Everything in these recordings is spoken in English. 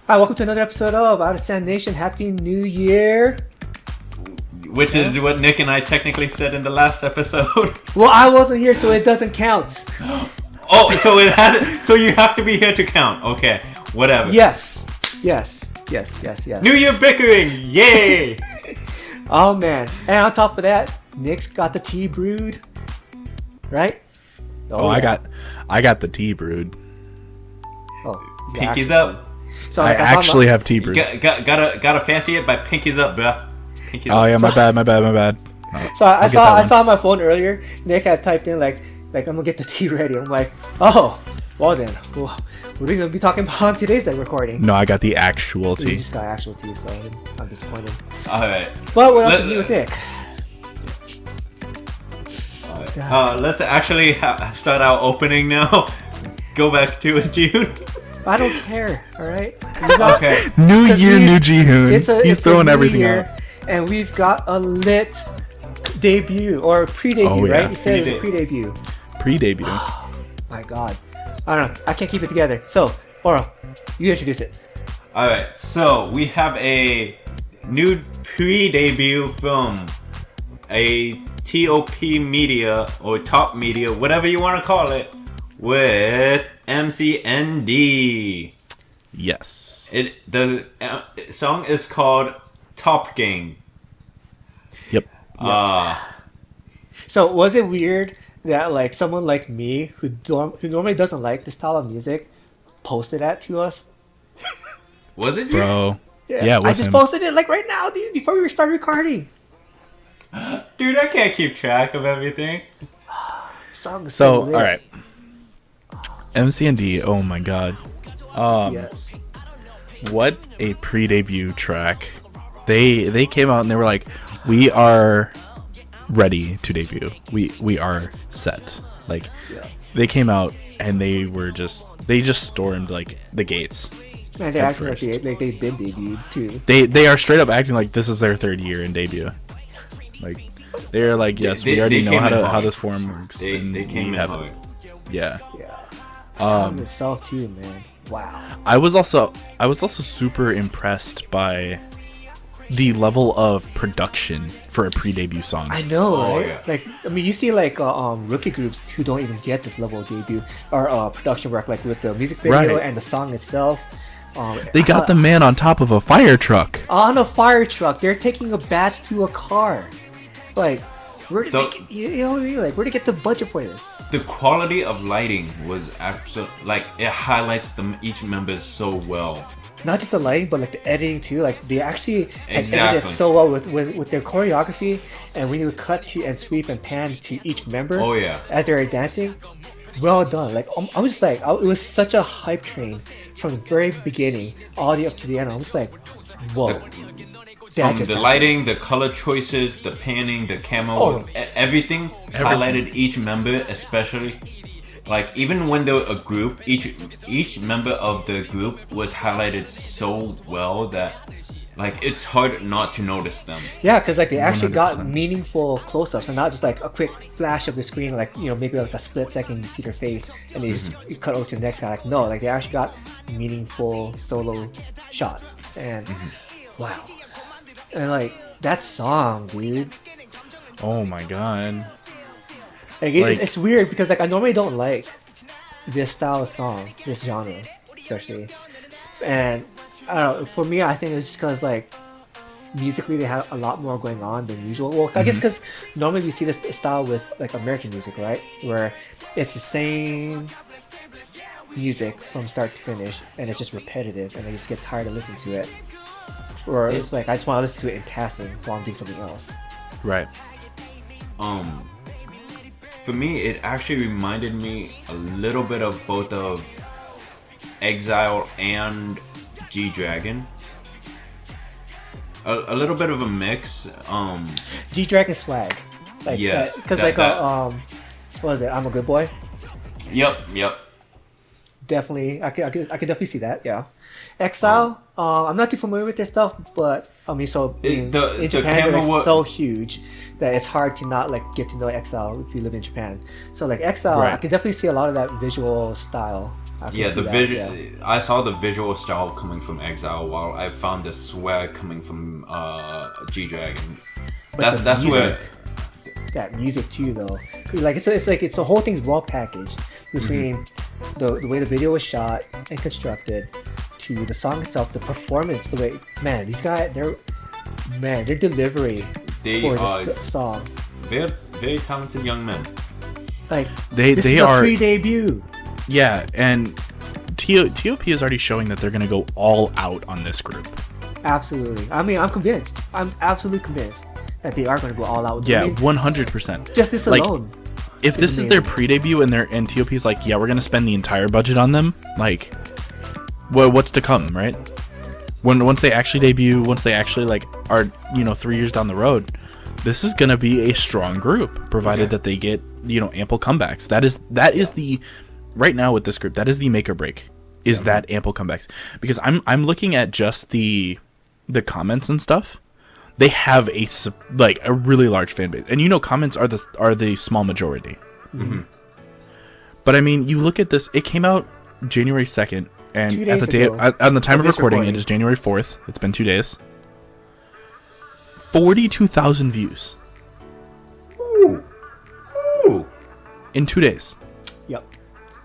Hi, welcome to another episode of Out of Stand Nation. Happy New Year. Which is what Nick and I technically said in the last episode. Well, I wasn't here, so it doesn't count. Oh, so you have to be here to count. Okay, whatever. Yes. New Year bickering, yay! Oh man, and on top of that, Nick's got the tea brewed, right? Oh, yeah. I got the tea brewed. Oh, Pinkies up. So I actually have tea brewed. Gotta fancy it by pinkies up, bruh. Pinkies Oh up. yeah, my bad. Oh, So I saw on my phone earlier. Nick had typed in like I'm gonna get the tea ready. I'm like, oh, well then, what are we gonna be talking about on today's recording? No, I got the actual You tea. just got actual tea, so I'm disappointed. All right. But what else is new with Nick? Let's actually start our opening now. Go back to June. I don't care. All right. Okay. New year, new Jihoon. He's throwing everything year, out. and we've got a lit debut or pre-debut, Oh, yeah. right? You said it was a pre-debut. Pre-debut. My God, I don't know. I can't keep it together. So, Oro, you introduce it. All right. So we have a new pre-debut film, a TOP media or top media, whatever you want to call it, with MCND. Yes. The song is called Top Gang. Yep. So, was it weird that like someone like me who normally doesn't like this style of music posted that to us? Was it you? Bro. Yeah, it was I just him. posted it like right now, dude, before we started recording. Dude, I can't keep track of everything. Song is So, lit. all right. MCND. Oh my God. Yes. What a pre-debut track. They came out and they were like, we are ready to debut. We are set. Like, they came out and they just stormed like the gates. Man, they're At acting like first. they've been debuted too. They are straight up acting like this is their third year in debut. Like, they're like, yes, we already know how this form works. They and came we in have hard. it. Yeah. Yeah. Song itself too, man. Wow. I was also super impressed by the level of production for a pre-debut song. I know, Oh, right? yeah. Like, I mean, you see like rookie groups who don't even get this level of debut or production work, like with the music video Right. and the song itself. They got the man on top of a fire truck. on a fire truck. They're taking a bat to a car. Like, where did The- you know what I mean? Like, where did they get the budget for this? The quality of lighting was absolutely like it highlights each member so well. Not just the lighting, but like the editing too. Like they actually had edited Exactly. it so well with their choreography, and when you cut to and sweep and pan to each member. Oh, yeah. As they were dancing, well done. Like I was just like, it was such a hype train from the very beginning all the way up to the end. I was like, whoa. That just The happened. lighting, the color choices, the panning, the camo, Oh. everything highlighted each member, especially. Like even when they were a group, each member of the group was highlighted so well that like it's hard not to notice them. Yeah, because like they actually got 100%. meaningful close-ups and not just like a quick flash of the screen, like maybe like a split second you see their face and they just you cut over to the next guy. Like no, like they actually got meaningful solo shots and wow, and like that song, dude. Oh my God. Like, Like- it's weird because like I normally don't like this style of song, this genre, especially, and I don't know. For me, I think it's just because like musically they had a lot more going on than usual. Well, I guess because normally we see this style with like American music, right, where it's the same music from start to finish, and it's just repetitive, and I just get tired of listening to it. Or it's like I just want to listen to it in passing while I'm doing something else. Right. For me, it actually reminded me a little bit of both of Exile and G-Dragon. A little bit of a mix. G-Dragon swag, like Yes, because that- what was it? I'm a good boy. Yep. Definitely, I could definitely see that. Yeah, Exile. I'm not too familiar with their stuff, but I mean, in the Japan, they're camera like so huge that it's hard to not like get to know Exile if you live in Japan. So like Exile, I Right. could definitely see a lot of that visual style I can Yeah, see the that, vision. I saw the visual style coming from Exile, while I found the swag coming from G Dragon. But That's where. That music too, though. 'Cause, like it's the whole thing's well packaged between the way the video was shot and constructed to the song itself, the performance, the way these guys their delivery for the song. They're very talented young men. Like They this is are a pre-debut. Yeah, and TOP is already showing that they're going to go all out on this group. Absolutely. I mean, I'm convinced. I'm absolutely convinced that they are going to go all out with Yeah, I mean, 100%. just this Like, alone. If this is their pre-debut and TOP's like, yeah, we're going to spend the entire budget on them, like, well, what's to come, right? Once they actually debut, once they actually like are 3 years down the road, this is going to be a strong group, provided that they get ample comebacks. That is the right now with this group, that is the make or break. Is that ample comebacks? Because I'm looking at just the comments and stuff. They have a really large fan base, and comments are the small majority. Mm-hmm. But I mean, you look at this. It came out January 2nd, and 2 at days the day ago. on the time of This recording, recording. it is January 4th. It's been 2 days. 42,000 views Ooh. in 2 days. Yep.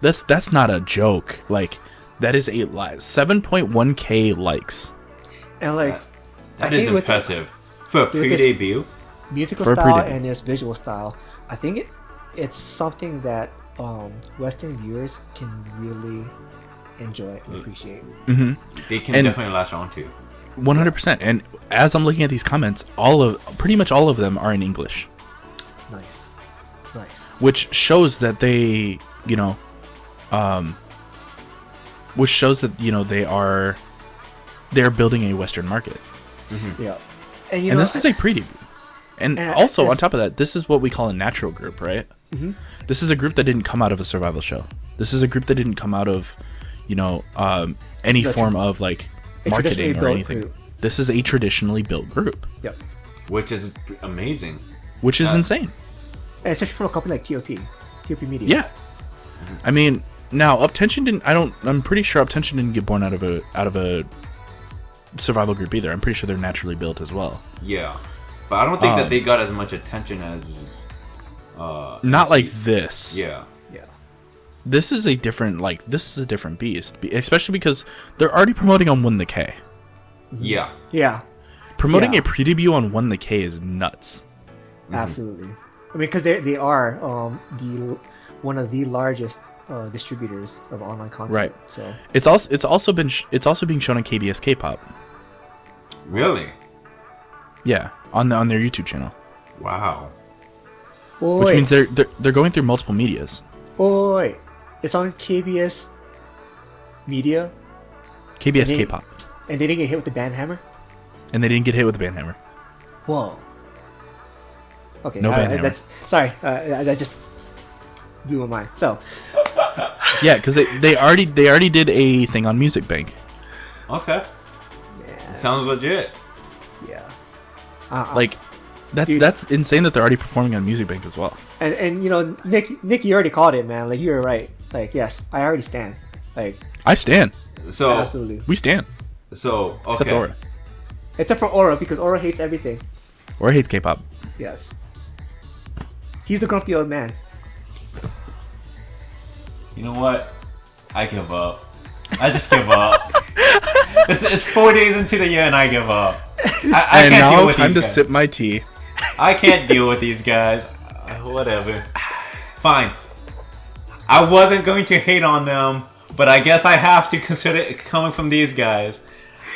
That's not a joke. Like, that is a lie. 7.1k likes. And like I That is think with impressive for a with this- pre-debut. musical For a style pre-debut. and this visual style, I think it's something that Western viewers can really enjoy and appreciate. They can And- definitely latch on to. 100%. And as I'm looking at these comments, pretty much all of them are in English, Nice. which shows that which shows that they're building a Western market. Yeah. And And this is a pre-debut. And also, on it's- top of that, this is what we call a natural group, right? Mm-hmm. This is a group that didn't come out of a survival show. This is a group that didn't come out of, any is a form of like a traditionally marketing or built anything. group. This is a traditionally built group, Yep. Which is amazing. which is insane. And especially for a company like TOP Media. Yeah. I mean, now Uptension didn't. I'm pretty sure Uptension didn't get born out of a survival group either. I'm pretty sure they're naturally built as well. Yeah. But I don't think that they got as much attention as Not like this. Yeah. Yeah. This is a different beast, especially because they're already promoting on 1 the K. Yeah. Yeah. Promoting Yeah. a pre-debut on 1 the K is nuts. Absolutely. I mean, because they are one of the largest distributors of online content. Right. So It's also being shown on KBS K-pop. Really? Yeah, on their YouTube channel, Wow. which means they're going through multiple medias. Oi, it's on KBS Media, KBS They- K-pop, and they didn't get hit with the ban hammer. and they didn't get hit with the ban hammer. Whoa. Okay, No ban hammer. that's sorry. That just blew my mind. So Yeah, because they already did a thing on Music Bank. Okay. yeah, Sounds legit. yeah. Like, Dude. that's insane that they're already performing on Music Bank as well. And Nick, you already called it, man. Like you were right. Like yes, I already stand. Like I stand. So absolutely. We stand. So Except okay. Aura. Except for Aura, because Aura hates everything. Or hates K-pop. Yes. He's the grumpy old man. You know what? I give up. I just give up. It's 4 days into the year and I give up. I And can't deal now with time these to guys. sip my tea. I can't deal with these guys. Whatever. Fine. I wasn't going to hate on them, but I guess I have to consider it coming from these guys.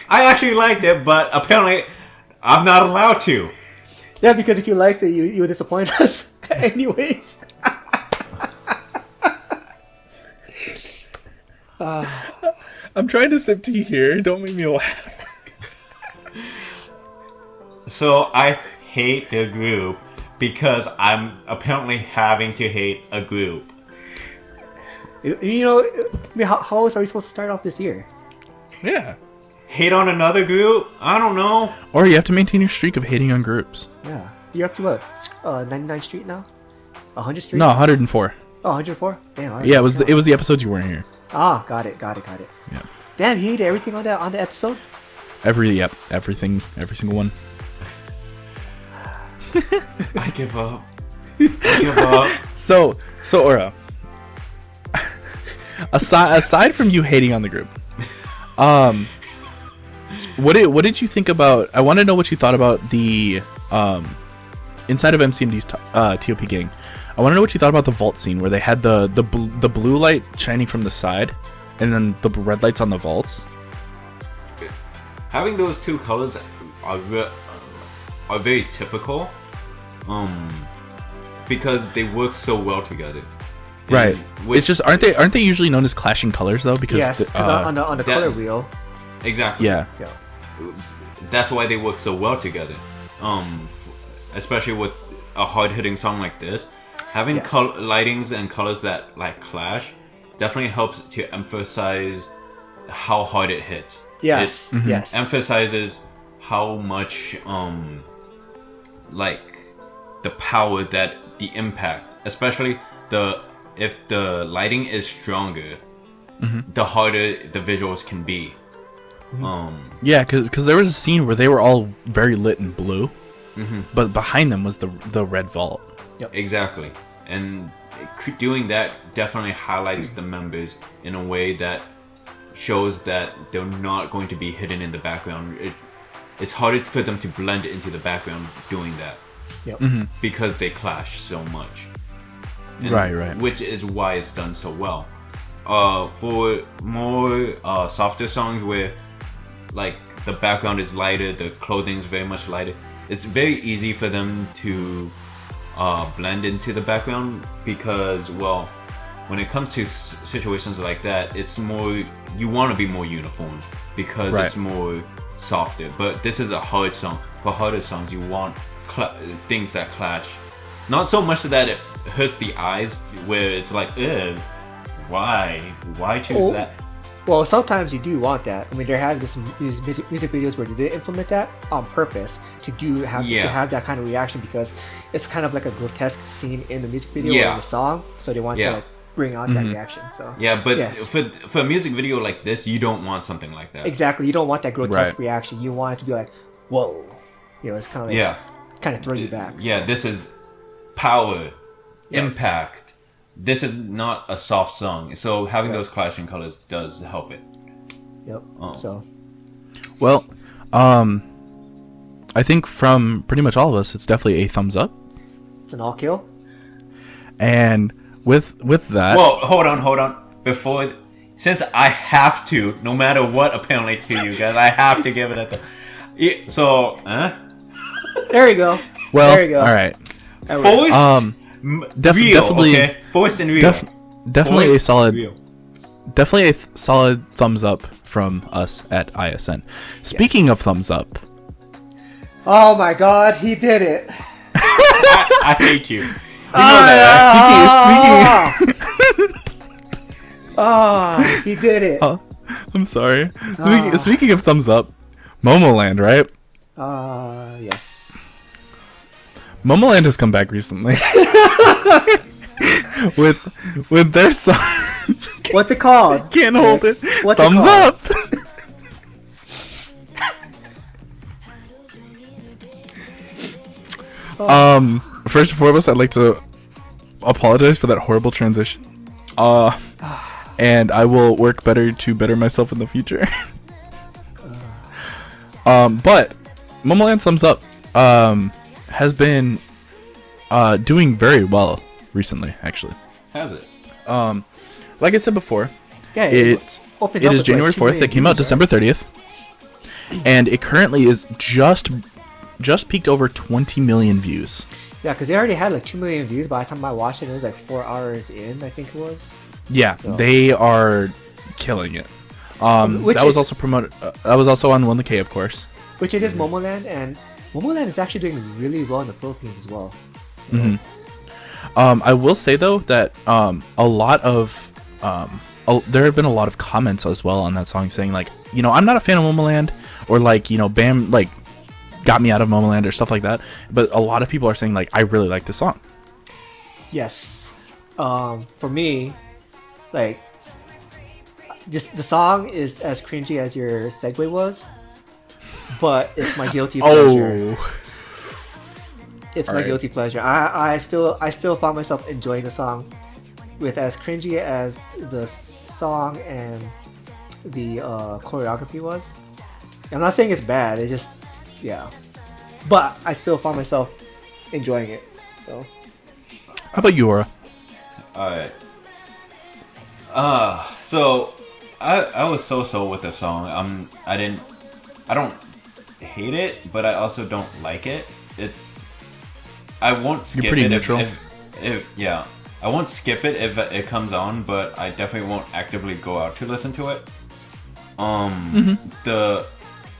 I actually liked it, but apparently I'm not allowed to. Yeah, because if you liked it, you would disappoint us anyways. I'm trying to sip tea here. Don't make me laugh. So I hate the group because I'm apparently having to hate a group. I mean, how else are we supposed to start off this year? Yeah. Hate on another group? I don't know. Or you have to maintain your streak of hating on groups. Yeah. You're up to what? 99th Street now? 100th Street? No, 104. Oh, 104? Damn. All right. Yeah, it was the episodes you weren't here. Ah, got it. Yeah. Damn, you ate everything on the episode? Everything, every single one. I give up. I give up. So Aura, aside from you hating on the group, what did you think about? I want to know what you thought about the inside of MCND's TOP gang. I want to know what you thought about the vault scene where they had the blue light shining from the side, and then the red lights on the vaults. Having those two colors are very typical, because they work so well together. Right. It's just aren't they usually known as clashing colors though? Because yes, on the color wheel. Exactly. Yeah. That's why they work so well together. Especially with a hard-hitting song like this, having lightings and colors that like clash definitely helps to emphasize how hard it hits. Yes. Yes. Emphasizes how much like the power that the impact, especially if the lighting is stronger, the harder the visuals can be. Yeah, because there was a scene where they were all very lit in blue, but behind them was the red vault. Yep. Exactly, and doing that definitely highlights the members in a way that shows that they're not going to be hidden in the background. It's harder for them to blend into the background doing that. Yep. Because they clash so much. And Right. Which is why it's done so well. For more softer songs where like the background is lighter, the clothing is very much lighter, it's very easy for them to blend into the background because, well, when it comes to situations like that, it's more, you want to be more uniform because it's more softer. But this is a hard song. For harder songs, you want things that clash. Not so much that it hurts the eyes, where it's like, ugh, why choose that? Well, sometimes you do want that. I mean, there has been some music videos where they did implement that on purpose to have that kind of reaction because it's kind of like a grotesque scene in the music video or in the song, so they want to like bring out that reaction. So for a music video like this, you don't want something like that. Exactly, you don't want that grotesque reaction. You want it to be like, whoa, it's kind of like kind of throw you back. Yeah, this is power, impact. This is not a soft song, so having those clashing colors does help it. Yep. So, well, I think from pretty much all of us, it's definitely a thumbs up. It's an all kill. And with that, well, hold on. Since I have to, no matter what, apparently to you guys, I have to give it a There you go. Well, there you go. All right. Forced, definitely, okay? Forced and real. Definitely Forced, a solid, real. definitely a solid thumbs up from us at ISN. Speaking of thumbs up, oh my God, he did it! I hate you. You know that. Speaking. He did it. I'm sorry. Speaking of thumbs up, MOMOLAND, right? Yes. MOMOLAND has come back recently with their song. What's it called? Can't hold it. What's thumbs it up. First and foremost, I'd like to apologize for that horrible transition. And I will work better to better myself in the future. But MOMOLAND thumbs up has been doing very well recently, actually. Has it? Like I said before, it is January 4th. It came out December 30th. And it currently is just peaked over 20 million views. Yeah, because they already had like 2 million views by the time I watched it. It was like 4 hours in, I think it was. Yeah, so. They are killing it. That was also promoted. That was also on 1K, of course. Which it is MOMOLAND, and MOMOLAND is actually doing really well in the Philippines as well. I will say though that a lot of there have been a lot of comments as well on that song saying like, I'm not a fan of MOMOLAND, or like, Bam like got me out of MOMOLAND or stuff like that. But a lot of people are saying like, I really like this song. Yes. For me, like, just the song is as cringy as your segue was, but it's my guilty pleasure. Oh, It's All my right. guilty pleasure. I still found myself enjoying the song, with as cringy as the song and the choreography was. I'm not saying it's bad. It just, yeah, but I still found myself enjoying it. So how about you, Aura? Alright. So I was so with the song. I don't hate it, but I also don't like it. I won't skip pretty it neutral. if yeah. I won't skip it if it comes on, but I definitely won't actively go out to listen to it.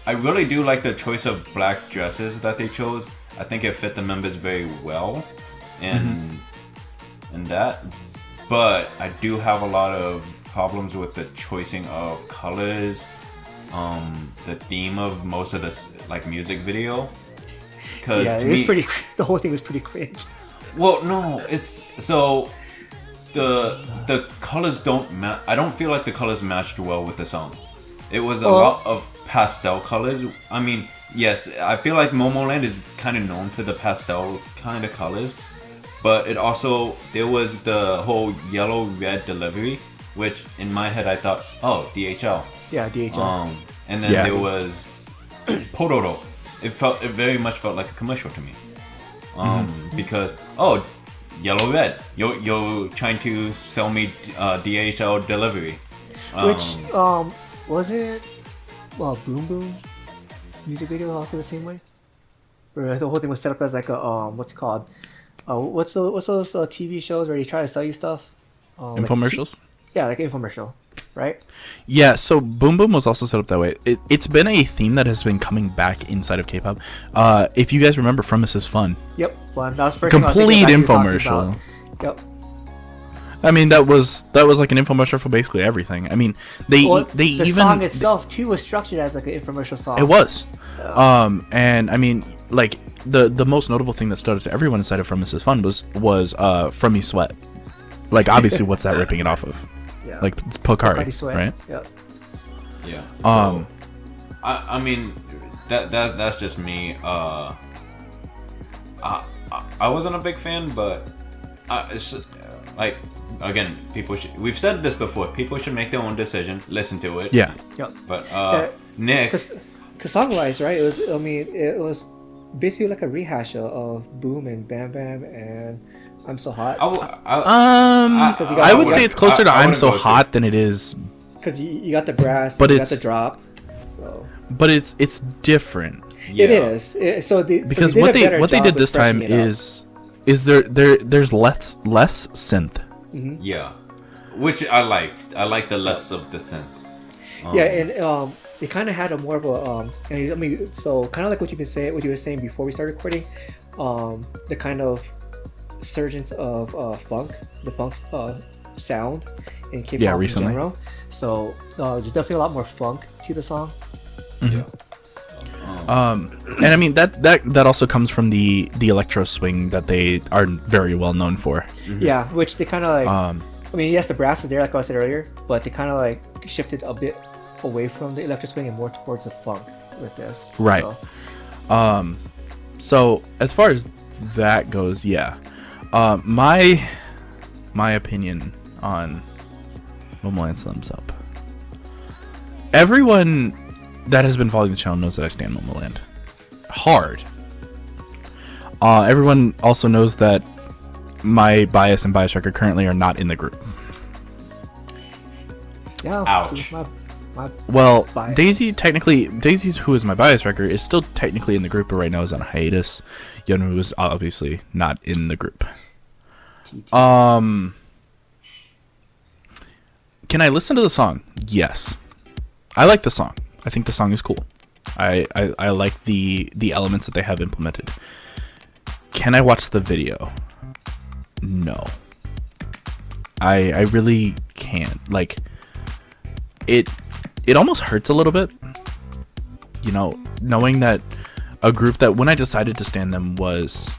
I really do like the choice of black dresses that they chose. I think it fit the members very well, and that. But I do have a lot of problems with the choosing of colors, the theme of most of this like music video. Cause yeah, to it was me- pretty. The whole thing was pretty cringe. Well, no, it's so the colors don't match. I don't feel like the colors matched well with the song. It was a lot of pastel colors. I mean, yes, I feel like MOMOLAND is kind of known for the pastel kind of colors, but it also there was the whole yellow red delivery, which in my head I thought, oh, DHL. Yeah, DHL. And then Yeah. there was Pororo. It very much felt like a commercial to me. Because yellow red, you're trying to sell me DHL delivery. Which was it? Well, Boom Boom music video also the same way, where the whole thing was set up as like a what's it called? What's those TV shows where you try to sell you stuff? Infomercials? Yeah, like infomercial, right? Yeah, so Boom Boom was also set up that way. It's been a theme that has been coming back inside of K-pop. If you guys remember from Mrs. Fun, Yep. Well, that was the first thing I was complete thinking about you talking infomercial. about. Yep. I mean, that was like an infomercial for basically everything. I mean, they The even song itself too was structured as like an infomercial song. it was, and I mean, like the most notable thing that stood out to everyone inside of From Mrs. Fun was From Me Sweat. Like, obviously, what's that ripping it off of? Yeah. Like, it's Pocari, Pocari Sweat. right? Yep. Yeah. So, I mean that's just me. I wasn't a big fan, but it's like again, we've said this before. People should make their own decision. Listen to it. Yeah. Yep. But Nick, Because song-wise, right? It was basically like a rehash of Boom and Bam Bam and I'm So Hot. I would say it's closer to I'm So Hot than it is, Because you got the brass, But you got it's- the drop. So but it's different. it is. Because so what did a better they job did with this time freshening it up. is there's less synth. Yeah, which I liked. I liked the less of the synth. Yeah, and it kind of had a more of a and I mean, so kind of like what you were saying before we started recording, the kind of surgence of the funk sound in K-pop in recently. general. So there's definitely a lot more funk to the song. Yeah. And I mean that also comes from the electro swing that they are very well known for. Yeah, which they kind of like. I mean, yes, the brass is there, like I said earlier, but they kind of like shifted a bit away from the electro swing and more towards the funk with this. Right. So, So as far as that goes, yeah, my opinion on MOMOLAND Thumbs Up. Everyone that has been following the channel knows that I stand MOMOLAND hard. Everyone also knows that my bias and bias record currently are not in the group. yeah. Ouch. So my Well, bias. Daisy's who is my bias record is still technically in the group, but right now is on hiatus. Yeonwoo is obviously not in the group. TT. Can I listen to the song? Yes. I like the song. I think the song is cool. I like the elements that they have implemented. Can I watch the video? No. I really can't. Like, it almost hurts a little bit, you know, knowing that a group that when I decided to stand them was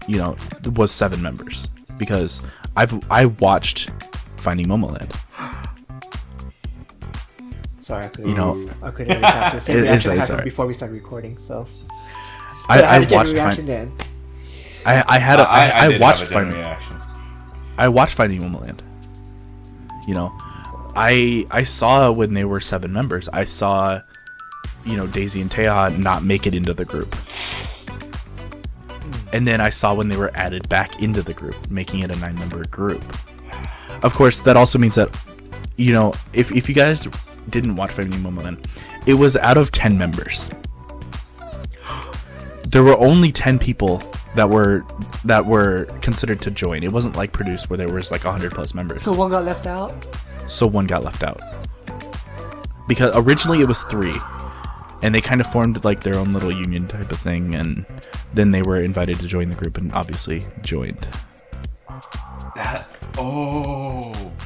7 members, because I watched Finding MOMOLAND. Sorry, I couldn't. You know, I couldn't really capture the same reaction I had alright. before we started recording. So I had a genuine watched reaction then. I did watched have a genuine Finding reaction. I watched Finding MOMOLAND. You know, I saw when they were 7 members. I saw, you know, Daisy and Teha not make it into the group. And then I saw when they were added back into the group, making it a 9-member group. Of course, that also means that, you know, if you guys didn't watch Finding MOMOLAND, it was out of 10 members. There were only 10 people that were considered to join. It wasn't like Produced where there was like 100+ members. So one got left out. So one got left out. Because originally it was 3. And they kind of formed like their own little union type of thing, and then they were invited to join the group and obviously joined.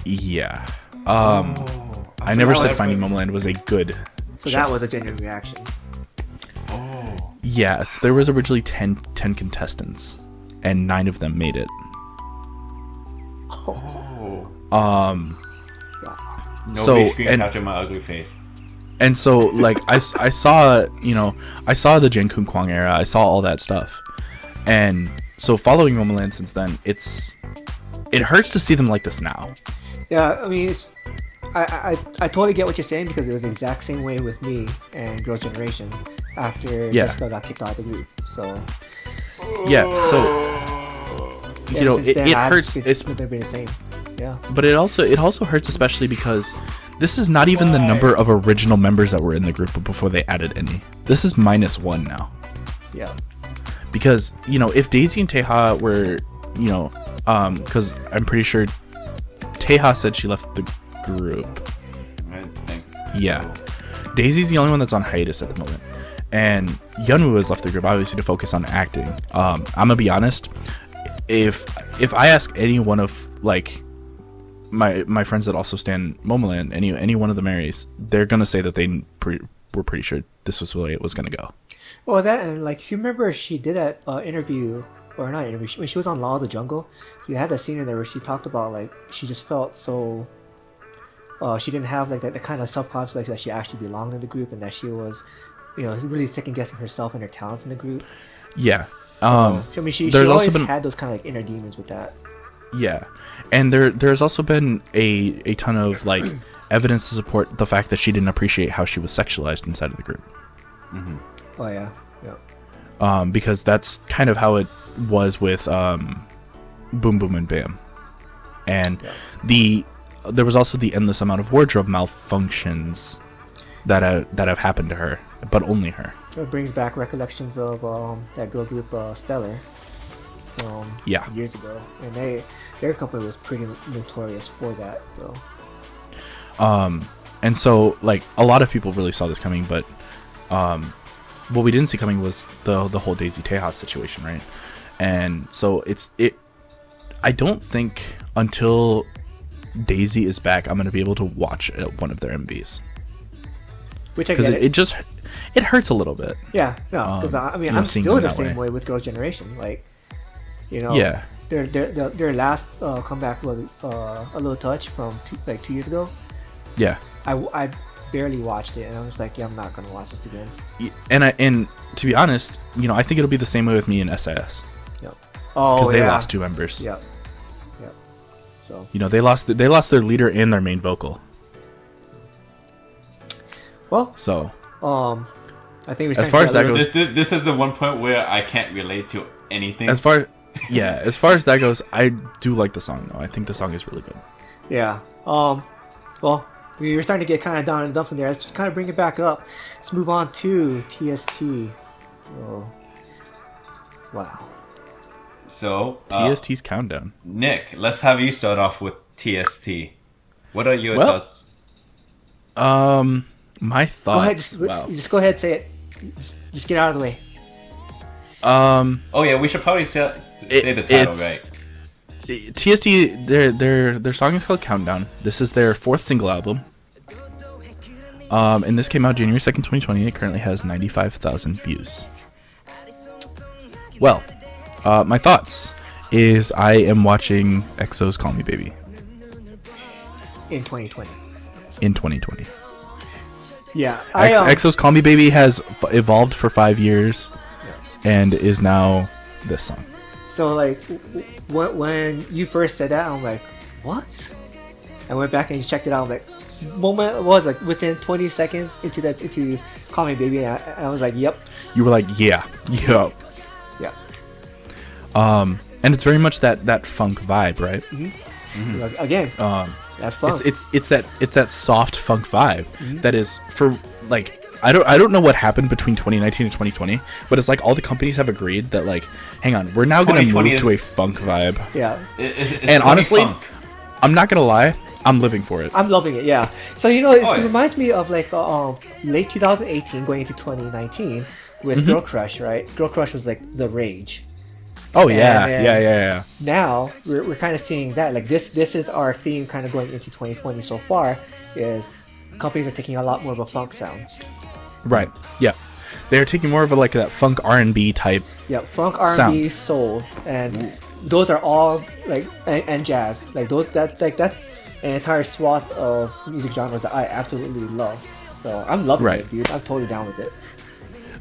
Yeah. I never said Finding MOMOLAND was a good So show. that was a genuine reaction. Yes, there was originally 10 contestants, and 9 of them made it. Nobody screen captured my ugly face. And so, like, I saw, you know, I saw the Jen Kun Kwang era, I saw all that stuff, and so following MOMOLAND since then, it hurts to see them like this now. Yeah, I mean, I totally get what you're saying, because it was the exact same way with me and Girls' Generation after Jessica got kicked out of the group. So yeah, so you know, it hurts. It's been the same. Yeah, but it also hurts, especially because this is not even the number of original members that were in the group before they added any. This is -1 now. Yeah. Because, you know, if Daisy and Teha were, you know, because I'm pretty sure Teha said she left the group. I think. Yeah. Daisy's the only one that's on hiatus at the moment. And Yeonwoo has left the group, obviously, to focus on acting. I'm gonna be honest. If I ask any one of, like, my friends that also stand MOMOLAND, any one of the Marys, they're gonna say that they were pretty sure this was the way it was gonna go. Well, that, and like, if you remember, she did that interview, or not interview, when she was on Law of the Jungle, you had that scene in there where she talked about, like, she just felt so, she didn't have, like, the kind of self-confidence, like, that she actually belonged in the group, and that she was, you know, really second-guessing herself and her talents in the group. Yeah. So, I mean, she always had those kind of, like, inner demons with that. Yeah, and there's also been a ton of, like, evidence to support the fact that she didn't appreciate how she was sexualized inside of the group. Mm-hmm. Oh yeah, yeah. Because that's kind of how it was with Boom Boom and Bam, and there was also the endless amount of wardrobe malfunctions that have happened to her, but only her. It brings back recollections of that girl group Stellar. Years ago, and their company was pretty notorious for that. So, and so, like, a lot of people really saw this coming, but what we didn't see coming was the whole Daisy Tejas situation, right? And so I don't think until Daisy is back, I'm gonna be able to watch one of their MVs. Which I get it hurts a little bit. Yeah, no, because I mean, I'm still the same way with Girls' Generation, like. You know, yeah. Their last comeback was a little touch from 2 years ago. Yeah. I barely watched it, and I was like, yeah, I'm not gonna watch this again. And to be honest, you know, I think it'll be the same way with me in SAS. Yep. Oh, because they lost 2 members. Yep. Yep. So. You know, they lost their leader and their main vocal. Well. So. I think we're as far as that goes, this is the one point where I can't relate to anything. As far as that goes, I do like the song though. I think the song is really good. Yeah. Well, we were starting to get kind of down in the dumps in there. Let's just kind of bring it back up. Let's move on to TST. Oh. Wow. So TST's countdown. Nick, let's have you start off with TST. What are your thoughts? My thoughts. Go ahead. Just go ahead. Say it. Just get out of the way. Oh yeah, we should probably say the title right. TST, their song is called Countdown. This is their 4th single album. And this came out January 2nd, 2020. It currently has 95,000 views. Well, my thoughts is I am watching EXO's Call Me Baby. In 2020. In 2020. Yeah, EXO's "Call Me Baby" has evolved for 5 years, and is now this song. So like, when you first said that, I'm like, what? I went back and checked it out. I'm like, moment was like within 20 seconds into "Call Me Baby," and I was like, yep. You were like, yeah. Yeah. And it's very much that funk vibe, right? Like, again, that funk. It's that soft funk vibe that is for like. I don't know what happened between 2019 and 2020, but it's like all the companies have agreed that like, hang on, we're now going to move to a funk vibe. Yeah. It's honestly, funk. I'm not gonna lie, I'm living for it. I'm loving it. Yeah. So it reminds me of like late 2018 going into 2019 with Girl Crush, right? Girl Crush was like the rage. Oh yeah. Now we're kind of seeing that like this is our theme kind of going into 2020 so far is companies are taking a lot more of a funk sound. Right. Yeah. They're taking more of a like that funk R&B type. Yeah, funk R&B, soul, and those are all like and jazz. Like that's an entire swath of music genres that I absolutely love. So I'm loving it, dude. I'm totally down with it.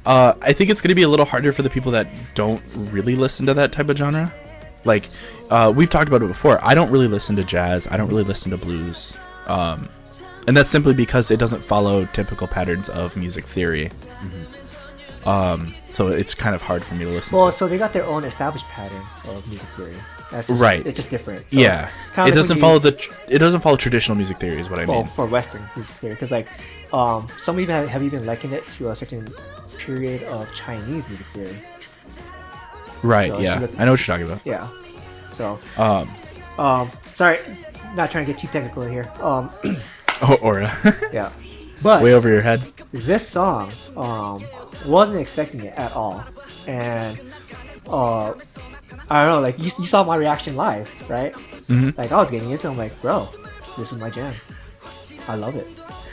I think it's going to be a little harder for the people that don't really listen to that type of genre. Like, we've talked about it before. I don't really listen to jazz. I don't really listen to blues. And that's simply because it doesn't follow typical patterns of music theory. So it's kind of hard for me to listen to. So they got their own established pattern of music theory. That's just, right. It's just different. So yeah. It doesn't follow traditional music theory is what I mean. For Western music theory. Because like, some even have even likened it to a certain period of Chinese music theory. Right, so yeah. I know what you're talking about. Yeah. So, sorry, not trying to get too technical here. Aura. Yeah. But way over your head. This song, wasn't expecting it at all. And, I don't know, like, you saw my reaction live, right? Mm-hmm. Like, I was getting into it. I'm like, bro, this is my jam. I love it.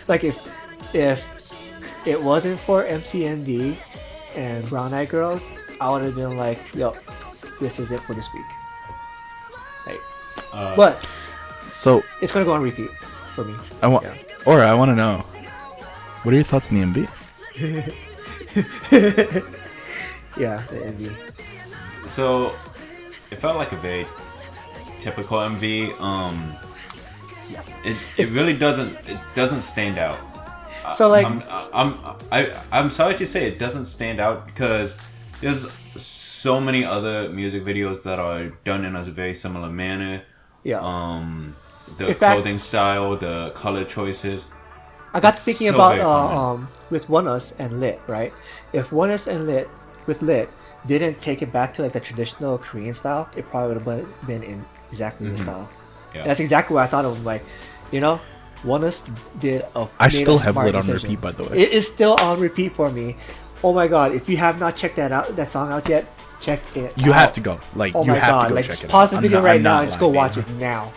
Like, if it wasn't for MCND and Brown Eyed Girls, I would have been like, yo, this is it for this week. Like, but so it's gonna go on repeat for me. I want to know, what are your thoughts on the MV? Yeah, the MV. So it felt like a very typical MV. It really doesn't stand out. So like, I'm sorry to say it doesn't stand out because there's so many other music videos that are done in a very similar manner. Yeah. The clothing style, the color choices. I got thinking about with One Us and Lit, right? If One Us and Lit with Lit didn't take it back to like the traditional Korean style, it probably would have been in exactly the style. Yeah. That's exactly what I thought of. Like, One Us did a. I still have Lit decision. on repeat, by the way. It is still on repeat for me. Oh my god! If you have not checked that song out yet, check it. You have to go. Like, oh you my have god! to go Like, check it pause out. the video right now and just go watch it now.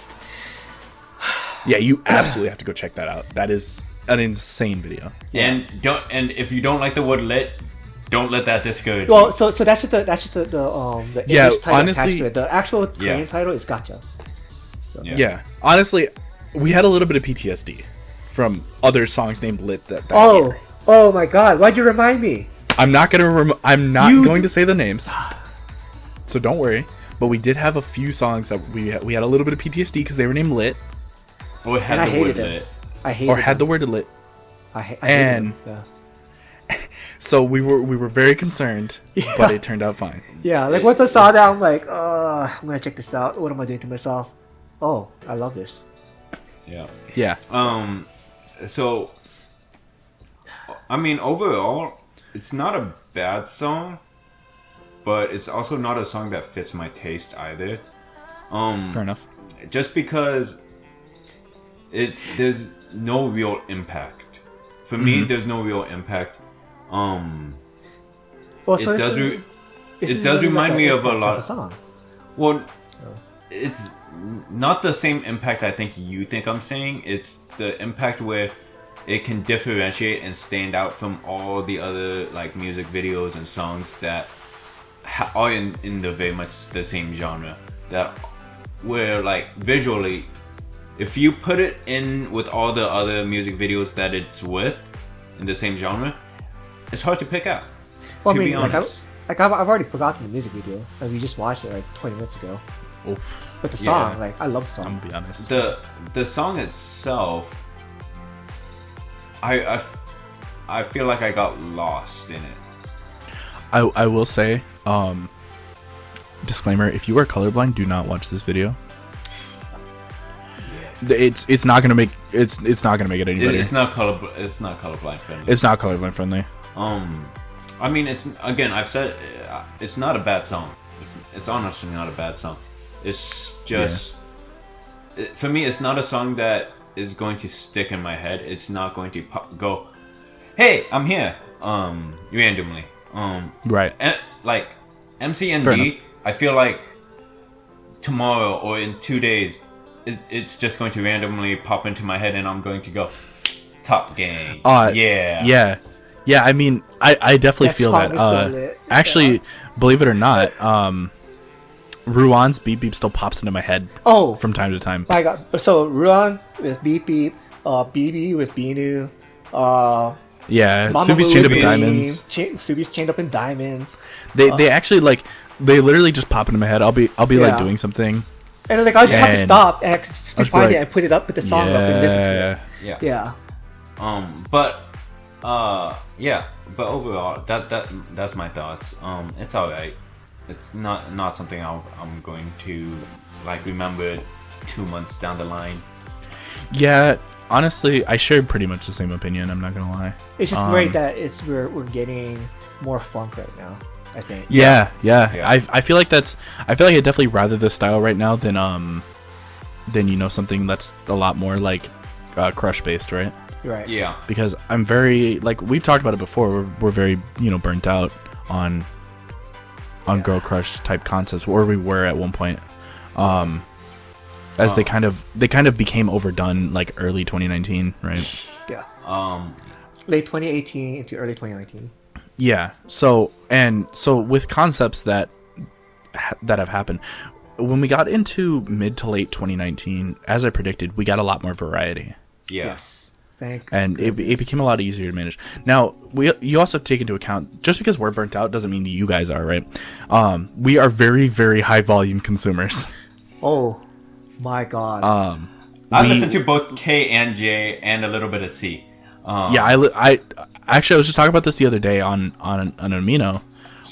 Yeah, you absolutely have to go check that out. That is an insane video. Yeah. And if you don't like the word Lit, don't let that discourage you. Well, so that's just the English title honestly, attached to it. The actual Korean title is Gotcha. So. Yeah, honestly, we had a little bit of PTSD from other songs named Lit that year. Oh my god! Why'd you remind me? I'm not going to say the names, so don't worry. But we did have a few songs that we had a little bit of PTSD because they were named Lit. Or had and the I word hated Lit. it. I hated or had the word Lit. I hated it. Yeah. So we were very concerned, but it turned out fine. Yeah, like once I saw that, I'm like, I'm gonna check this out. What am I doing to myself? Oh, I love this. Yeah. Yeah. So, I mean, overall, it's not a bad song, but it's also not a song that fits my taste either. Fair enough. Just because there's no real impact. For me, there's no real impact. Well, so it does remind me of a lot of song. Well, it's not the same impact I think you think I'm saying. It's the impact where it can differentiate and stand out from all the other like music videos and songs that are in the very much the same genre. That where like visually, if you put it in with all the other music videos that it's with, in the same genre, it's hard to pick out. Well, to I mean, be like, honest. I've already forgotten the music video. Like, we just watched it like 20 minutes ago. Oof. But the song, Yeah. like, I love the I'm song. gonna be honest. The song itself, I feel like I got lost in it. I will say, disclaimer: if you are colorblind, do not watch this video. It's not gonna make it's not gonna make it any better. It's not colorblind friendly. It's not colorblind friendly. I mean, it's again. I've said it's not a bad song. It's honestly not a bad song. It's just for me. It's not a song that is going to stick in my head. It's not going to go, "Hey, I'm here." Randomly. Right. Like Fair MCND. enough. I feel like tomorrow or in 2 days, it's just going to randomly pop into my head, and I'm going to go, "Top Gang." Yeah. I mean, I definitely That feel song that. is so lit. Actually, believe it or not, Ruan's Beep Beep still pops into my head Oh, from time to time. my God. So, Ruan with Beep Beep, BB with Binu, Yeah, Mama Subi's Moo chained up with in Beam, diamonds. Subi's chained up in diamonds. They actually they literally just pop into my head. I'll be like Yeah. doing something. And like, I just have to And stop and to be find like, it and put it up, put the song up and listen to it. Yeah. Yeah. But overall, that's my thoughts. It's alright. It's not something I'm going to like remember 2 months down the line. Yeah, honestly, I share pretty much the same opinion. I'm not gonna lie. It's just great that we're getting more funk right now, I think. Yeah. Yeah. I feel like I definitely rather this style right now than something that's a lot more like crush based, right? Right. Yeah. Because I'm very like we've talked about it before. We're very burnt out on girl crush type concepts, or we were at one point. As they kind of became overdone like early 2019, right? Yeah. Late 2018 into early 2019. Yeah. So with concepts that have happened, when we got into mid to late 2019, as I predicted, we got a lot more variety. Yeah. Yes. Thank And it became a lot easier to manage. Now, you also have to take into account, just because we're burnt out doesn't mean that you guys are, right? We are very, very high volume consumers. Oh my God. I listen to both K and J and a little bit of C. Yeah, I actually I was just talking about this the other day on an amino,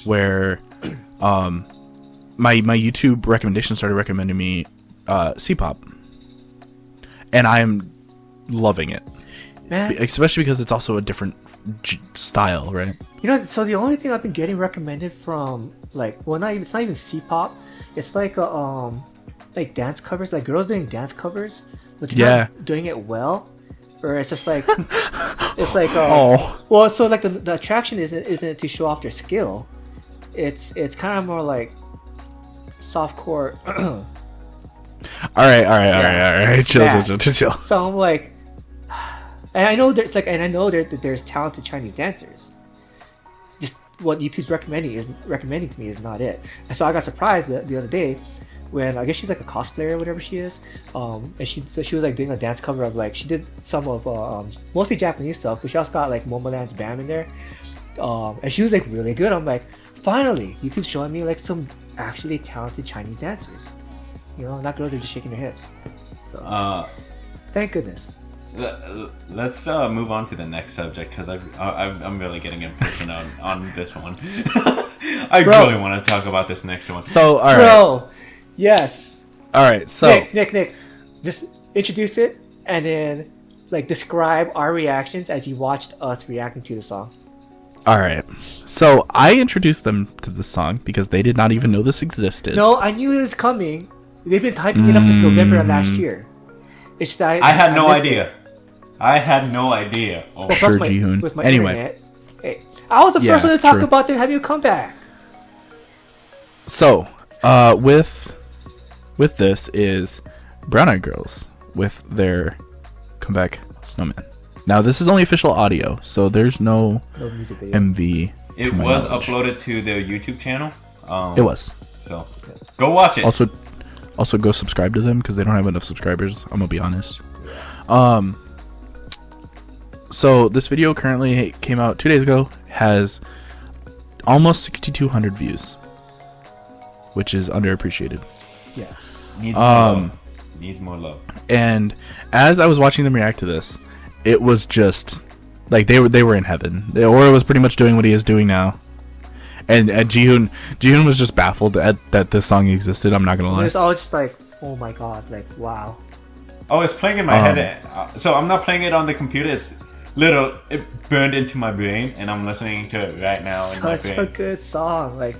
where my YouTube recommendation started recommending me C-pop, and I'm loving it. Man, Especially because it's also a different style, right? so the only thing I've been getting recommended from it's not even C-pop. It's like like dance covers, like girls doing dance covers, but you're not doing it well, or it's just like it's like well, so like the attraction isn't to show off their skill. It's kind of more like softcore. All right. Chill. So I'm like, and I know there's talented Chinese dancers. Just what YouTube's recommending to me is not it. And so I got surprised the other day when I guess she's like a cosplayer or whatever she is. And she was like doing a dance cover of like she did some of mostly Japanese stuff, but she also got like MOMOLAND's BAM in there. And she was like really good. I'm like, finally, YouTube's showing me like some actually talented Chinese dancers. Not girls are just shaking their hips. So thank goodness. Let's move on to the next subject because I'm really getting impatient on this one. I really want to talk about this next one. So all right, bro, yes. All right, so Nick, just introduce it and then like describe our reactions as you watched us reacting to the song. All right, so I introduced them to the song because they did not even know this existed. No, I knew it was coming. They've been typing it up since November of last year. It's that I had no missed idea. it. I had no idea. Oh. Well, Sure, plus Jihoon. with my Anyway. internet. Hey, I was the first one to talk true. about them having a comeback. So, with this is Brown Eyed Girls with their comeback Snowman. Now, this is only official audio, so there's no music video. MV. It to my was knowledge. uploaded to their YouTube channel. It was. So go watch it. Also go subscribe to them because they don't have enough subscribers. I'm gonna be honest. So this video currently came out 2 days ago, has almost 6,200 views, which is underappreciated. Yes. Needs more love. Needs more love. And as I was watching them react to this, it was just like they were in heaven. Aura was pretty much doing what he is doing now, and Jihoon was just baffled that this song existed. I'm not gonna lie. It was all just like, oh my god, like wow. Oh, it's playing in my head. So I'm not playing it on the computer. It burned into my brain, and I'm listening to it right now. Such a good song. Like,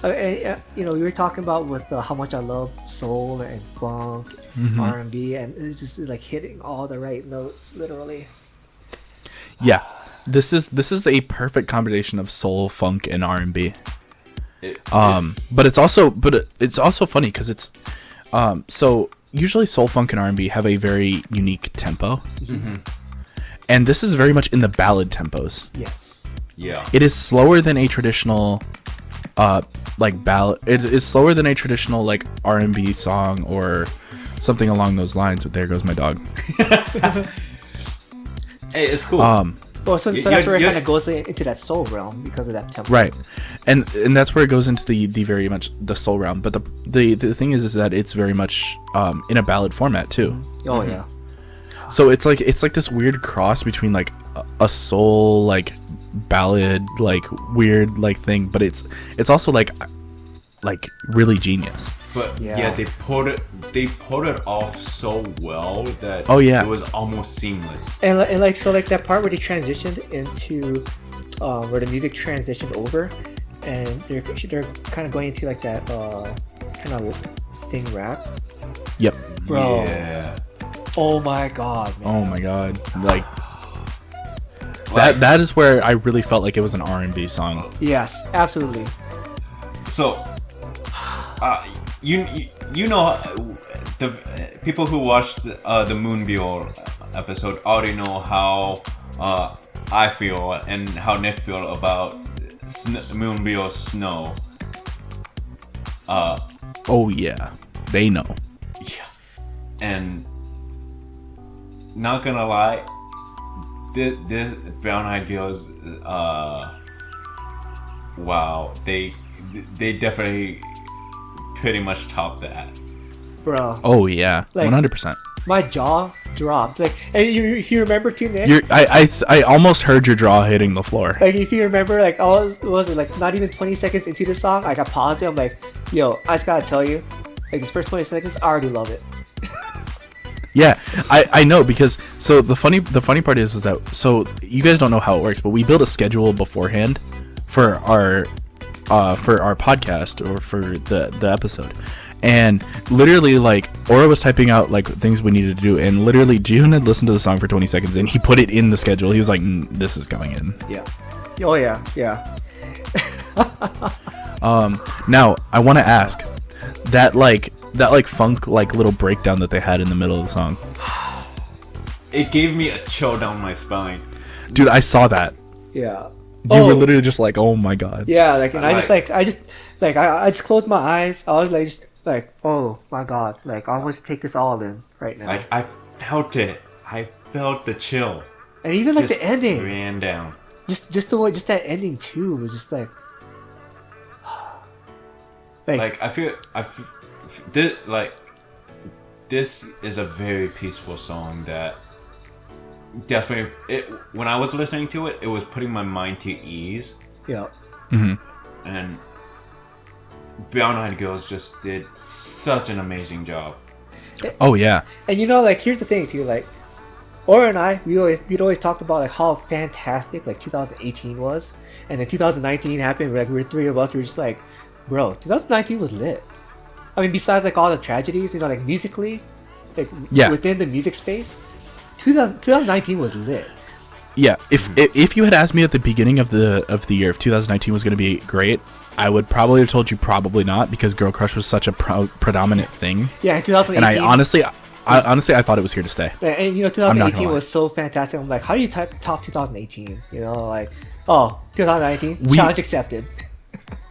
you know, we were talking about with how much I love soul and funk, R&B, and it's just like hitting all the right notes, literally. Yeah, this is a perfect combination of soul, funk, and R&B. But it's also funny because it's so usually soul, funk, and R&B have a very unique tempo. And this is very much in the ballad tempos. Yes. Yeah. It is slower than a traditional, like ballad. It is slower than a traditional like R&B song or something along those lines. But there goes my dog. Hey, it's cool. Well, so that's where it kind of goes into that soul realm because of that tempo. Right, and that's where it goes into the very much the soul realm. But the thing is that it's very much in a ballad format too. Oh yeah. So it's like this weird cross between like a soul like ballad like weird like thing, but it's also like really genius. But yeah, they pulled it off so well that it was almost seamless. And like so like that part where they transitioned into where the music transitioned over, and they're kind of going into like that kind of sing rap. Yep. Bro. Yeah. Oh my god, man. Oh my god. Like that is where I really felt like it was an R&B song. Yes, absolutely. So, you know, the people who watched the Moonbyul episode already know how I feel and how Nick feel about Moonbyul Snow. Oh yeah, they know. Yeah, and not gonna lie, this Brown Eyed Girls, wow, they definitely pretty much topped that. Bro. Oh yeah, like, 100%. My jaw dropped. Like, and if you remember too, Nick? I almost heard your jaw hitting the floor. Like, if you remember, like, was it like not even 20 seconds into the song, like I paused it. I'm like, yo, I just gotta tell you, like this first 20 seconds, I already love it. Yeah, I know, because so the funny part is that, so you guys don't know how it works, but we build a schedule beforehand for our podcast or for the episode, and literally like Aura was typing out like things we needed to do, and literally June had listened to the song for 20 seconds and he put it in the schedule. He was like, this is going in. Yeah. Oh yeah. Now I want to ask that funk like little breakdown that they had in the middle of the song. It gave me a chill down my spine. Dude, I saw that. Yeah. You were literally just like, oh my god. Yeah, like, and I just closed my eyes. I was like, just like, oh my god, like I want to take this all in right now. Like, I felt it. I felt the chill. And even like the ending ran down. Just that ending too was just like I feel this is a very peaceful song that definitely when I was listening to it, it was putting my mind to ease. Yeah. Mm-hmm. And Brown Eyed Girls just did such an amazing job. Oh yeah. And you know, like, here's the thing too, like Aura and I, we'd always talked about like how fantastic like 2018 was, and then 2019 happened. Like, we were three of us, we were just like, bro, 2019 was lit. I mean, besides like all the tragedies, you know, like musically, like within the music space, 2019 was lit. Yeah, if you had asked me at the beginning of the year if 2019 was going to be great, I would probably have told you probably not, because Girl Crush was such a predominant thing. Yeah, in 2018. And I honestly I thought it was here to stay. And you know, 2018 was so fantastic. I'm like, how do you top 2018? You know, like, oh, 2019 challenge accepted.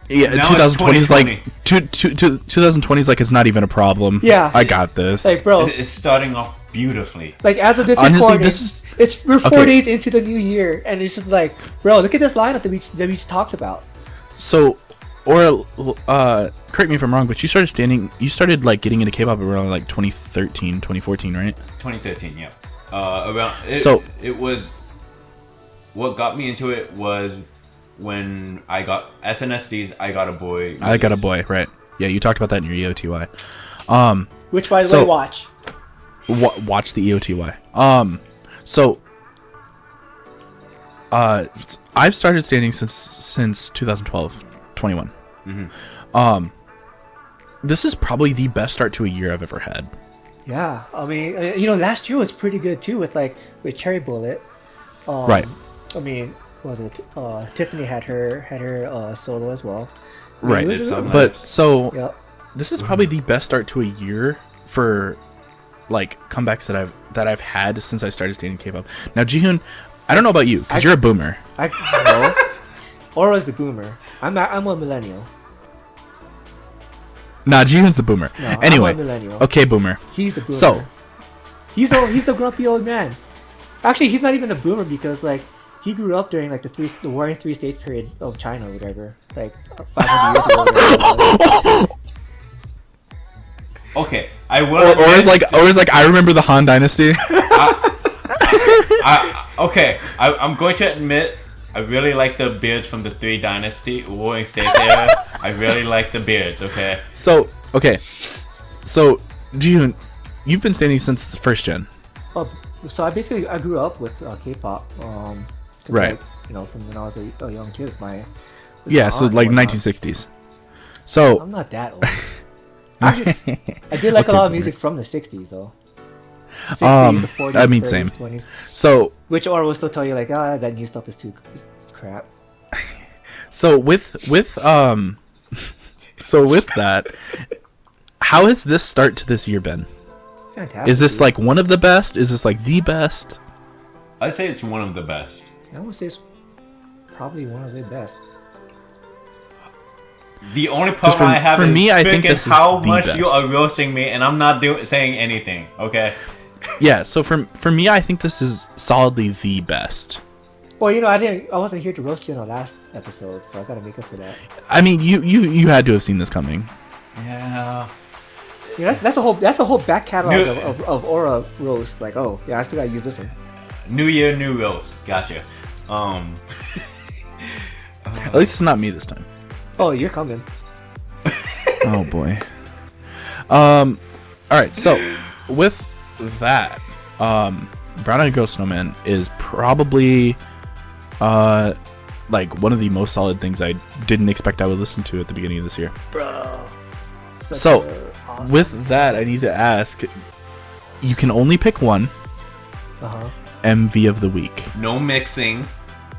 Yeah, 2020 is like 2020 is like, it's not even a problem. Yeah, I got this. Like, bro, it's starting off beautifully. Like as of this Honestly, recording, we're 4 okay. days into the new year, and it's just like, bro, look at this lineup that we just talked about. So, or correct me if I'm wrong, but you started like getting into K-pop around like 2013, 2014, right? 2013, yeah. It was what got me into it was when I got SNSD. I Got a Boy. I Got a Boy, right? Yeah, you talked about that in your EOTY. Which, by the way, watch. Watch the EOTY. So I've started standing since 2012, 21. Mm-hmm. This is probably the best start to a year I've ever had. Yeah, I mean, last year was pretty good too with Cherry Bullet. Right. I mean, was it Tiffany had her solo as well. I Right. mean, But so Yep. this is probably the best start to a year for like comebacks that I've had since I started standing K-pop. Now, Jihoon, I don't know about you because you're a boomer. No. Aura's the boomer. I'm a millennial. Nah, Jihoon's the boomer. No, Anyway, I'm a millennial. okay, boomer. He's the boomer. So he's the grumpy old man. Actually, he's not even a boomer because like he grew up during like the War in 3 States period of China or whatever, like 500 years ago. Whatever. Okay, I will. Or is like I remember the Han Dynasty. I'm going to admit I really like the beards from the 3 Dynasty Warring States era. I really like the beards. Okay. So Jihoon, you've been standing since the first gen. So I grew up with K-pop. Right. Like, from when I was a young kid. Yeah, so like 1960s. So I'm not that old. Actually, I did like a lot of music from the 60s though. 60s, the 40s, I mean, 30s, same. 20s. So Which Aura will still tell you like, that new stuff is it's crap. So with that, how has this start to this year been? Fantastic. Is this like one of the best? Is this like the best? I'd say it's one of the best. I would say it's probably one of the best. The only problem I have for is me, I think this is how the much best. you are roasting me, and I'm not saying anything. Okay. Yeah. So for me, I think this is solidly the best. Well, I wasn't here to roast you in the last episode, so I gotta make up for that. I mean, you had to have seen this coming. Yeah. That's a whole back catalog of Aura roast. Like, oh yeah, I still gotta use this one. New year, new roast. Gotcha. At least it's not me this time. Oh, you're coming. Oh boy. All right. So with that, Brown Eyed Girl Snowman is probably like one of the most solid things I didn't expect I would listen to at the beginning of this year. Bro. So with that, I need to ask, you can only pick one MV of the week. No mixing.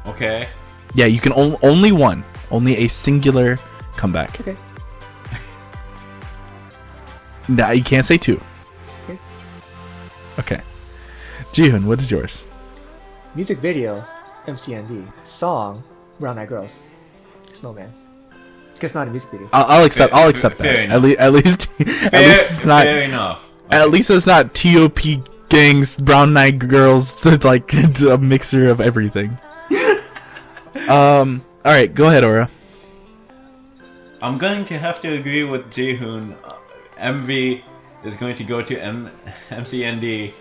Okay. Yeah, you can only one. Only a singular comeback. Okay. Nah, you can't say two. Okay. Jihoon, what is yours? Music video, MCND. Song, Brown Eyed Girls. Snowman. Because it's not a music video. I'll accept that. At least it's not. Fair enough. Okay. At least it's not TOP gangs, Brown Eyed Girls, like a mixture of everything. All right, go ahead, Aura. I'm going to have to agree with Jihoon. MV is going to go to MCND.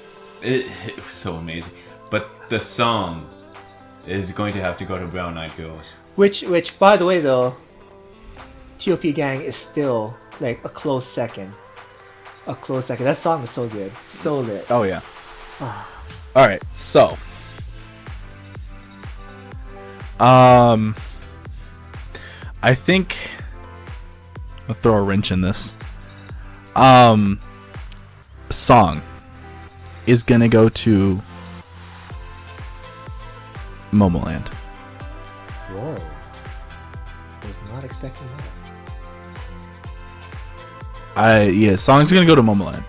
It was so amazing. But the song is going to have to go to Brown Eyed Girls. Which, by the way, though, TOP Gang is still like a close second. A close second. That song is so good, so lit. Oh yeah. All right, so I think I'll throw a wrench in this. Song is gonna go to MOMOLAND. Whoa. Was not expecting that. Song's gonna go to MOMOLAND.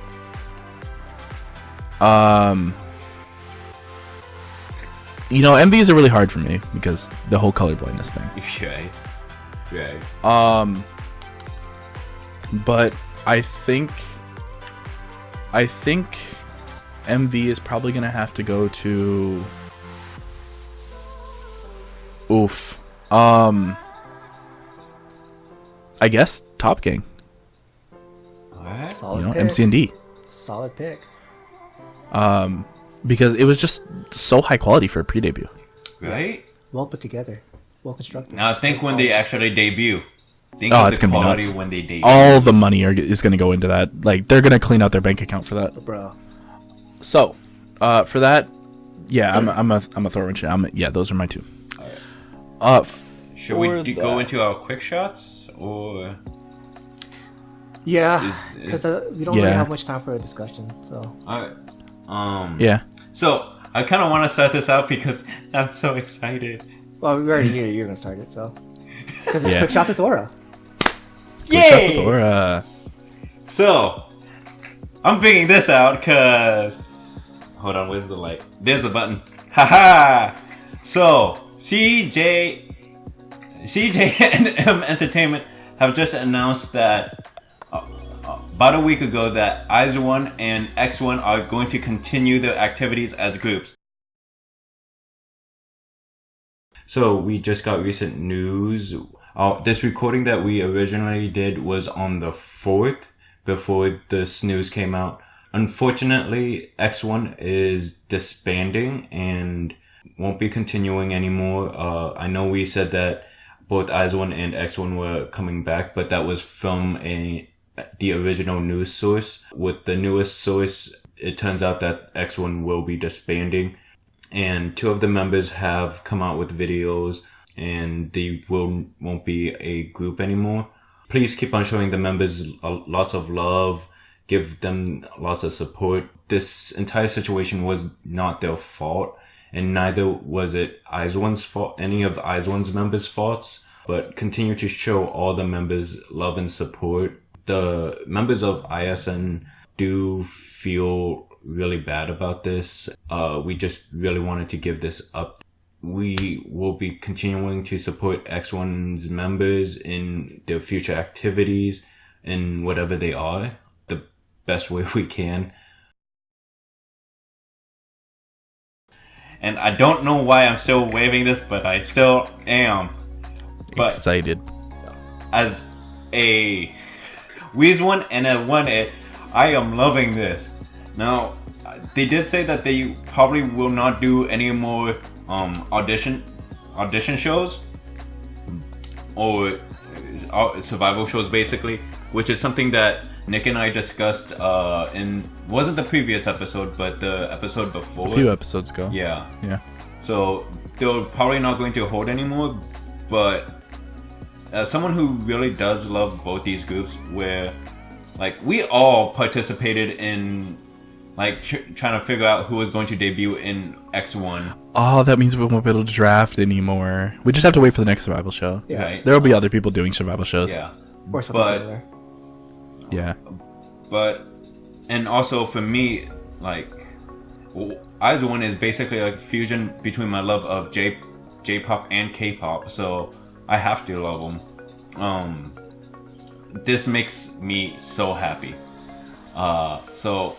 MVs are really hard for me because the whole colorblindness thing. Right. But I think MV is probably gonna have to go to. Oof. I guess Top Gang. What? Solid pick. MCND. It's a solid pick. Because it was just so high quality for a pre-debut. Right? Well put together. Well constructed. Now think when they actually debut. Think Oh, of it's the gonna be quality nuts. when they debut. All the money is gonna go into that. Like they're gonna clean out their bank account for that. Bro. So, for that, yeah, I'm a throw in. Yeah, those are my two. Should we go into our quick shots or? Yeah, because we don't really Yeah. have much time for a discussion. So Yeah. So I kind of want to start this out because I'm so excited. well, we already knew you're gonna start it. So because it's Yeah. quick shot with Aura. Yay! Or So I'm picking this out because hold on, where's the light? There's the button. Haha. So CJ&M Entertainment have just announced that about a week ago that IZ*ONE and X*ONE are going to continue their activities as groups. So we just got recent news. This recording that we originally did was on the 4th before this news came out. Unfortunately, X*ONE is disbanding and won't be continuing anymore. I know we said that both IZ*ONE and X*ONE were coming back, but that was from the original news source. With the newest source, it turns out that X*ONE will be disbanding, and two of the members have come out with videos, and they won't be a group anymore. Please keep on showing the members lots of love, give them lots of support. This entire situation was not their fault, and neither was it IZ*ONE's fault, any of IZ*ONE's members' faults, but continue to show all the members love and support. The members of ISN do feel really bad about this. We just really wanted to give this up. We will be continuing to support X*ONE's members in their future activities in whatever they are, the best way we can. And I don't know why I'm still waving this, but I still am. But excited. as a WiZ*ONE and a 1A, I am loving this. Now, they did say that they probably will not do any more audition shows or survival shows, basically, which is something that Nick and I discussed wasn't the previous episode, but the episode before. A few episodes ago. Yeah. Yeah. So they're probably not going to hold anymore, but as someone who really does love both these groups, where like we all participated in like trying to figure out who was going to debut in X*ONE. Oh, that means we won't be able to draft anymore. We just have to wait for the next survival show. Yeah. Right? There will be other people doing survival shows. Yeah. Or something But- similar. Yeah. But and also for me, like IZ*ONE is basically like a fusion between my love of J-pop and K-pop, so I have to love them. This makes me so happy. So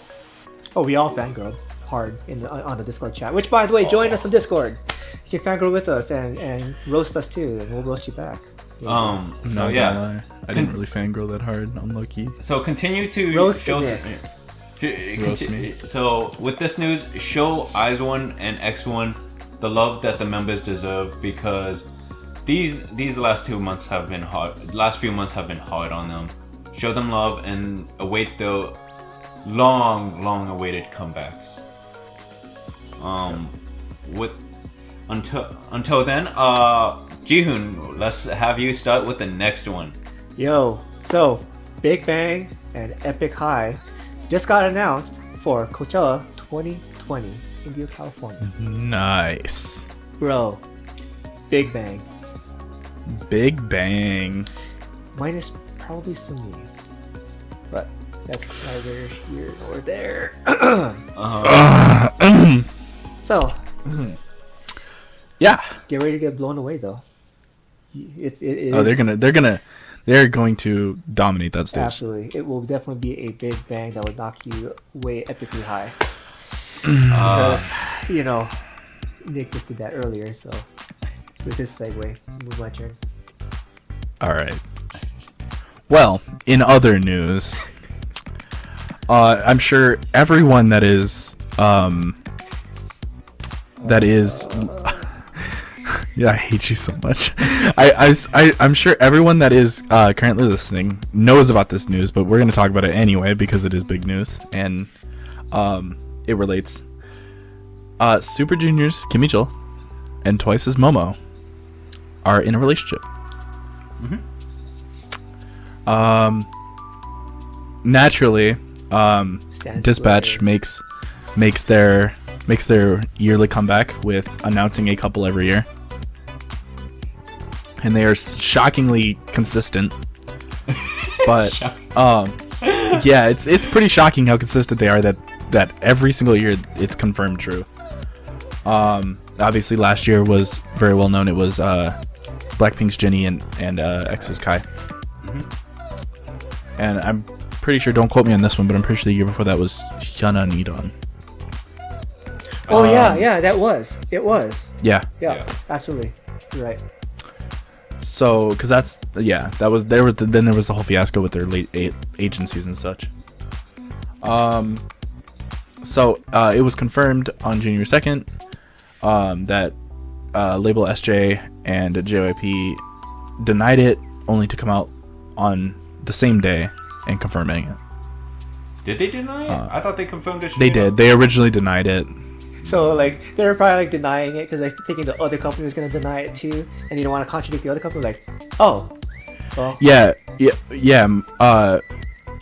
Oh, we all fangirled hard on the Discord chat. Which, by the way, join us on Discord. You can fangirl with us and roast us too, and we'll roast you back. I'm so not yeah. gonna lie. I didn't really fangirl that hard on Loki. So continue to Roast show. Nick. Roast me. So with this news, show IZ*ONE and X*ONE the love that the members deserve, because these last 2 months have been hard. Last few months have been hard on them. Show them love and await the long awaited comebacks. Until then, Jihoon, let's have you start with the next one. Yo, so Big Bang and Epic High just got announced for Coachella 2020, Indio, California. Nice. Bro, Big Bang. Big Bang. Minus probably Sunyi. But that's neither here nor there. So, Yeah. get ready to get blown away though. It Oh, is they're going to dominate that stage. absolutely. It will definitely be a big bang that will knock you way epically high. Because, Nick just did that earlier, so with this segue, move my turn. All right. Well, in other news, I'm sure everyone that is yeah, I hate you so much. I'm sure everyone that is currently listening knows about this news, but we're going to talk about it anyway because it is big news and it relates. Super Junior's Kim Mitchell and Twice's Momo are in a relationship. Naturally, Dispatch makes their yearly comeback with announcing a couple every year, and they are shockingly consistent. But yeah, it's pretty shocking how consistent they are. That every single year it's confirmed true. Obviously, last year was very well known. It was Blackpink's Jennie and EXO's Kai. And I'm pretty sure, don't quote me on this one, but I'm pretty sure the year before that was Hyuna and E'Dawn. Oh yeah, it was. Yeah. Yeah, absolutely. You're right. So, because there was the whole fiasco with their late agencies and such. So it was confirmed on January 2nd that label SJ and JYP denied it, only to come out on the same day and confirming it. Did they deny it? I thought they confirmed it. They did. They originally denied it. So they were probably denying it because thinking the other company was gonna deny it too, and you don't want to contradict the other company. Like, oh, well. Yeah.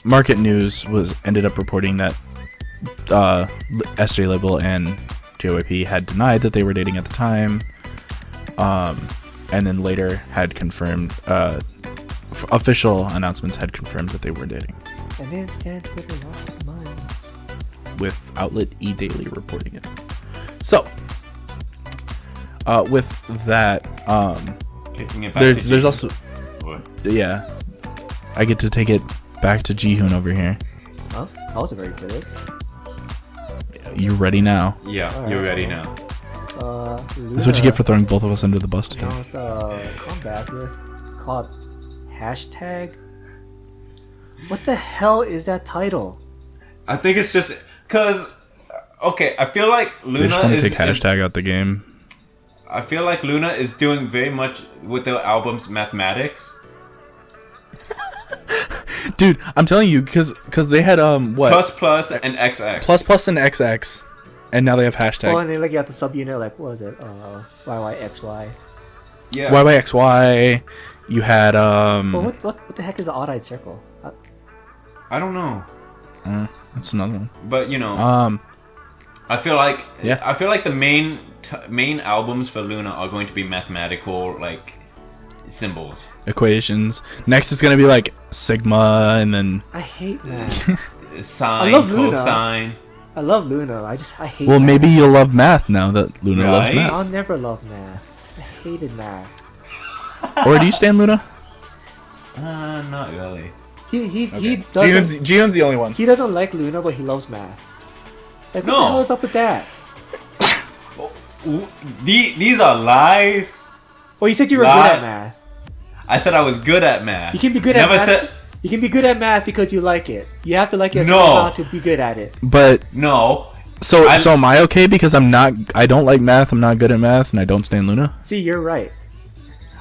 Market News ended up reporting that SJ label and JYP had denied that they were dating at the time, and then later had confirmed. Official announcements had confirmed that they were dating. And then Stan Twitter lost their minds. With outlet eDaily reporting it. So, with that, kicking it back there's also, what? Yeah, I get to take it back to Jihoon over here. Huh? I wasn't ready for this. You ready now? Yeah, you're ready now. This is what you get for throwing both of us under the bus today. Announced a comeback called Hashtag. What the hell is that title? I think it's just because. Okay, I feel like Luna they just want to take hashtag out the game. I feel like Luna is doing very much with their album's mathematics. Dude, I'm telling you, because they had what? Plus and XX. Plus and XX, and now they have hashtag. Oh, and then you have the subunit, like, what was it? YYXY. Yeah. YYXY. You had Well, what the heck is the odd-eyed circle? I don't know. That's another one. But I feel like the main albums for Luna are going to be mathematical, like, symbols, equations. Next is gonna be like sigma, and then I hate math. Sine, I love Luna. cosine. I love Luna. I hate. Well, math. maybe you'll love math now that Luna loves math. I'll never love math. I hated math. Or do you stand Luna? Not really. He doesn't. Jihoon's the only one. He doesn't like Luna, but he loves math. Like, what the hell is up with that? These are lies. Well, you said you were good at math. I said I was good at math. You can be good at math. You can be good at math because you like it. You have to like it as well to be good at it. But no. So am I okay because I don't like math, I'm not good at math, and I don't stand Luna? See, you're right.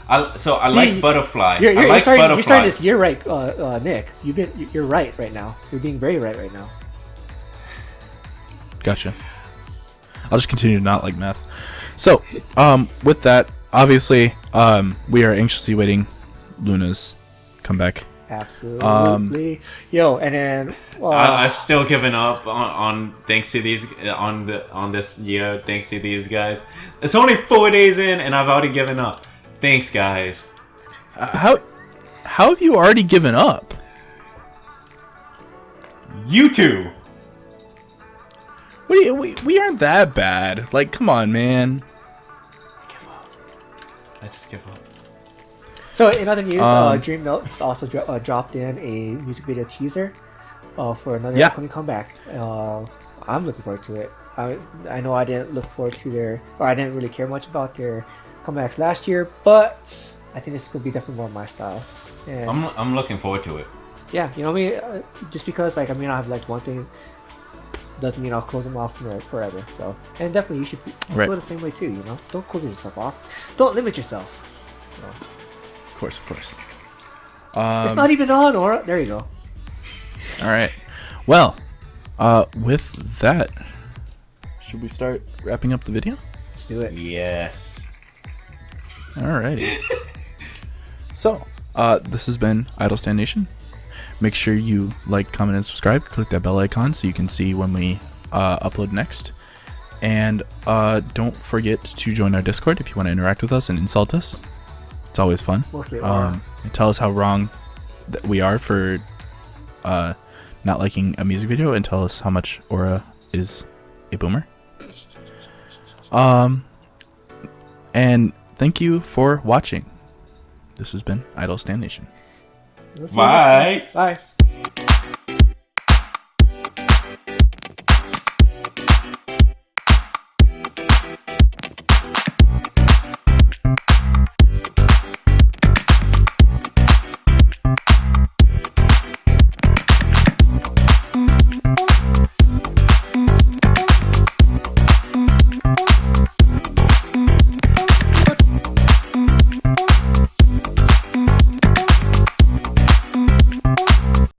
I like Butterfly. You're starting this. You're right, Nick. You're right now. You're being very right now. Gotcha. I'll just continue to not like math. So, with that, obviously, we are anxiously waiting Luna's comeback. Absolutely. And then I've still given up on thanks to these on this year thanks to these guys. It's only 4 days in and I've already given up. Thanks, guys. How have you already given up? You two. We aren't that bad. Like, come on, man. Give up. I just give up. So, in other news, Dream Notes also dropped in a music video teaser for another upcoming comeback. I'm looking forward to it. I know I didn't look forward to I didn't really care much about their comebacks last year, but I think this is gonna be definitely more my style. And I'm looking forward to it. yeah, you know what I mean. Just because like I mean I've liked one thing doesn't mean I'll close them off forever. So and definitely you should Right. go the same way too. You know, don't close yourself off. Don't limit yourself. So, Of course. it's not even on, or there you go. All right. Well, with that, should we start wrapping up the video? Let's do it. Yes. Alrighty. So, this has been Idle Stand Nation. Make sure you like, comment, and subscribe. Click that bell icon so you can see when we upload next. And don't forget to join our Discord if you want to interact with us and insult us. It's always fun. Mostly And tell us how wrong we are for not liking a music video, and tell us how much Aura is a boomer. And thank you for watching. This has been Idle Stand Nation. We'll see you next time. Bye. Bye.